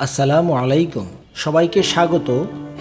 আসসালামু আলাইকুম, সবাইকে স্বাগত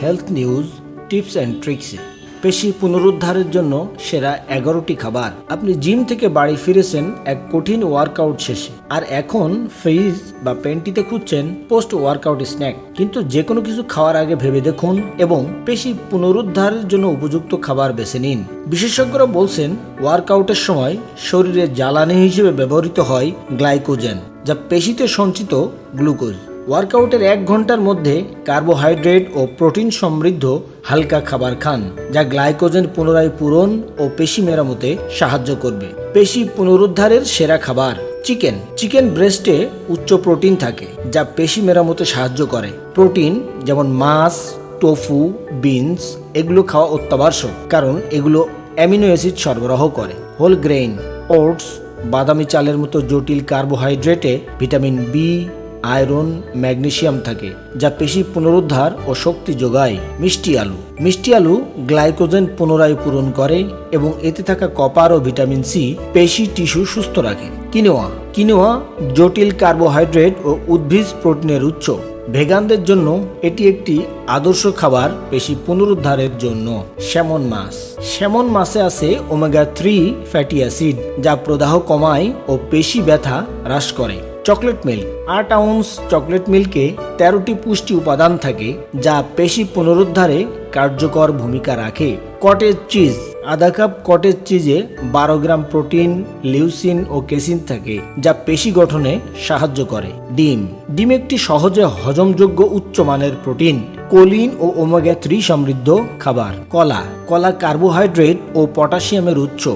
হেলথ নিউজ টিপস অ্যান্ড ট্রিক্সে। পেশি পুনরুদ্ধারের জন্য সেরা 11টি খাবার। আপনি জিম থেকে বাড়ি ফিরেছেন এক কঠিন ওয়ার্কআউট শেষে, আর এখন ফ্রিজ বা প্যান্টিতে খুঁজছেন পোস্ট ওয়ার্কআউট স্ন্যাক। কিন্তু যে কোনো কিছু খাওয়ার আগে ভেবে দেখুন এবং পেশি পুনরুদ্ধারের জন্য উপযুক্ত খাবার বেছে নিন। বিশেষজ্ঞরা বলছেন, ওয়ার্কআউটের সময় শরীরে জ্বালানি হিসেবে ব্যবহৃত হয় গ্লাইকোজেন, যা পেশিতে সঞ্চিত গ্লুকোজ। ওয়ার্কআউটের 1 ঘন্টার মধ্যে কার্বোহাইড্রেট ও প্রোটিন সমৃদ্ধ হালকা খাবার খান, যা গ্লাইকোজেন পুনরায় পূরণ ও পেশি মেরামতে সাহায্য করবে। পেশি পুনরুদ্ধারের সেরা খাবার। চিকেন ব্রেস্টে উচ্চ প্রোটিন থাকে, যা পেশি মেরামতে সাহায্য করে। প্রোটিন যেমন মাছ, টোফু, বিনস এগুলো খাওয়া অত্যাবশ্যক, কারণ এগুলো অ্যামিনো অ্যাসিড সরবরাহ করে। হোল গ্রেইন, ওটস, বাদামি চালের মতো জটিল কার্বোহাইড্রেটে ভিটামিন বি, আয়রন, ম্যাগনেসিয়াম থাকে, যা পেশি পুনরুদ্ধার ও শক্তি যোগায়। মিষ্টি আলু গ্লাইকোজেন পুনরায় পূরণ করে এবং এতে থাকা কপার ও ভিটামিন সি পেশি টিস্যু সুস্থ রাখে। কিনোয়া জটিল কার্বোহাইড্রেট ও উদ্ভিজ প্রোটিনের উৎস। ভেগানদের জন্য এটি একটি আদর্শ খাবার পেশি পুনরুদ্ধারের জন্য। স্যামন মাছে আছে ওমেগা 3 ফ্যাটি অ্যাসিড, যা প্রদাহ কমায় ও পেশি ব্যথা হ্রাস করে। Chocolate milk. 8 আউন্স চকলেট মিল্কে 13টি পুষ্টি উপাদান থাকে, যা পেশি পুনরুদ্ধারে কার্যকর ভূমিকা রাখে। Cottage cheese. আধা কাপ কটেজ চিজে 12 গ্রাম প্রোটিন, লিউসিন ও কেসিন থাকে, যা পেশি গঠনে সাহায্য করে। ডিম একটি সহজে হজমযোগ্য উচ্চমানের প্রোটিন, কোলিন ও ওমেগা 3 সমৃদ্ধ খাবার। কলা কার্বোহাইড্রেট ও পটাশিয়ামের উৎস।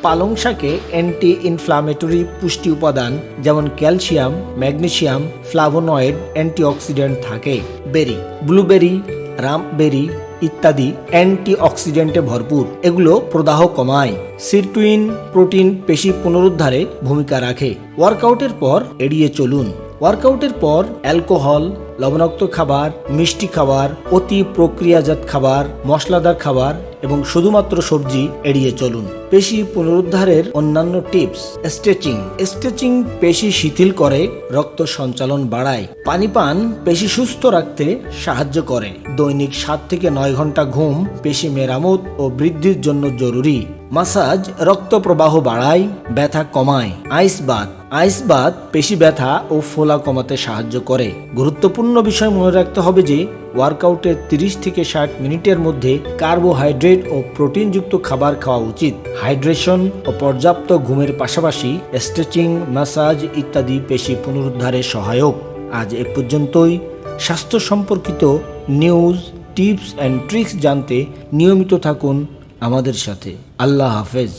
পালং শাকে অ্যান্টি ইনফ্লামেটরি পুষ্টি উপাদান যেমন ক্যালসিয়াম, ম্যাগনেসিয়াম, ফ্লাভোনয়েড, অ্যান্টিঅক্সিডেন্ট থাকে। ব্লুবেরি, রামবেরি ইত্যাদি অ্যান্টিঅক্সিডেন্টে ভরপুর, এগুলো প্রদাহ কমায়। সিরটুইন প্রোটিন পেশি পুনরুদ্ধারে ভূমিকা রাখে। ওয়ার্কআউটের পর এড়িয়ে চলুন। ওয়ার্কআউটের পর অ্যালকোহল, লবণাক্ত খাবার, মিষ্টি খাবার, অতি প্রক্রিয়াজাত খাবার, মশলাদার খাবার এবং শুধুমাত্র সবজি এড়িয়ে চলুন। পেশি পুনরুদ্ধারের অন্যান্য টিপস। স্ট্রেচিং পেশি শিথিল করে, রক্ত সঞ্চালন বাড়ায়। পানি পান পেশি সুস্থ রাখতে সাহায্য করে। দৈনিক 7 থেকে 9 ঘন্টা ঘুম পেশি মেরামত ও বৃদ্ধির জন্য জরুরি। মাসাজ রক্ত প্রবাহ বাড়ায়, ব্যথা কমায়। আইস বাথ পেশি ব্যথা ও ফোলা কমাতে সাহায্য করে। গুরুত্বপূর্ণ বিষয় মনে রাখতে হবে যে ওয়ার্কআউটের 30 থেকে 60 মিনিটের মধ্যে কার্বোহাইড্রেট ও প্রোটিনযুক্ত খাবার খাওয়া উচিত। হাইড্রেশন ও পর্যাপ্ত ঘুমের পাশাপাশি স্ট্রেচিং, ম্যাসাজ ইত্যাদি পেশি পুনরুদ্ধারে সহায়ক। আজ এ পর্যন্তই। স্বাস্থ্য সম্পর্কিত নিউজ, টিপস অ্যান্ড ট্রিক্স জানতে নিয়মিত থাকুন আমাদের সাথে। আল্লাহ হাফেজ।